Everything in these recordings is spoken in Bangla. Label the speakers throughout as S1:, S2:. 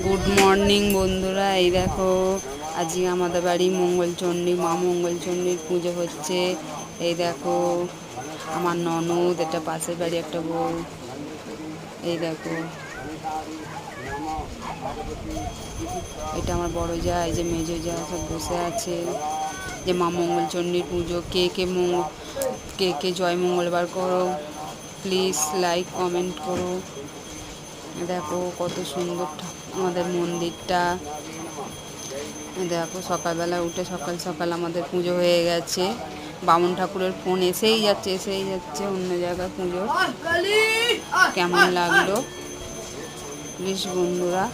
S1: গুড মর্নিং বন্ধুরা, এই দেখো আজকে আমাদের বাড়ি মঙ্গলচণ্ডী মা মঙ্গলচণ্ডীর পুজো হচ্ছে। এই দেখো আমার ননদ, এটা পাশের বাড়ি একটা বউ। এই দেখো এটা আমার বড় যা, এই যে মেজো যা সব বসে আছে। যে মা মঙ্গলচণ্ডীর পুজো, কে কে জয় মঙ্গলবার করো, প্লিজ লাইক কমেন্ট করো। দেখো কত সুন্দর আমাদের মন্দিরটা। দেখো সকালবেলা উঠে সকাল সকাল আমাদের পুজো হয়ে গেছে। বামুন ঠাকুরের ফোন এসেই যাচ্ছে অন্য জায়গায় পুজো। কেমন লাগলো প্লিজ বন্ধুরা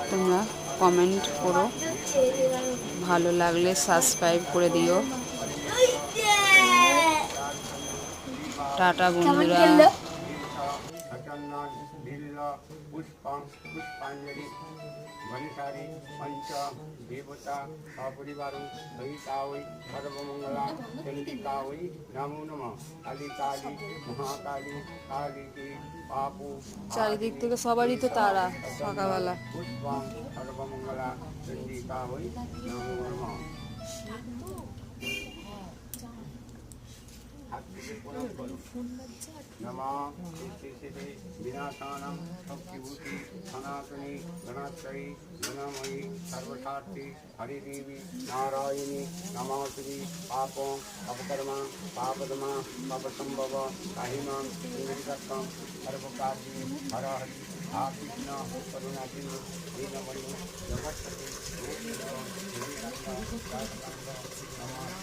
S1: তোমরা কমেন্ট করো, ভালো লাগলে সাবস্ক্রাইব করে দিও। টাটা বন্ধুরা।
S2: घनिसारी पंच देवता सपरिवार सहिता वै सर्वमंगला चंडिका वै नमो नमः काली काली महाकाली काली की पापो
S1: চারিদিক থেকে সবারই তো তারা সকালবেলা।
S2: पुष्पं सर्वमंगला चंडिका वै नमो नमः नमः श्री विनाशानं शक्तिभूति सनातनी गणाश्रयी गुणमयी सर्वसार्थी हरिदेवी नारायणी नमोस्तुते पापों अपकर्मा पापदमा पापसंभव काहिमां निमित्तं सर्वकार्ये हर हरि हा कृष्ण करुणासिन्धु दीनबन्धु जगत्पते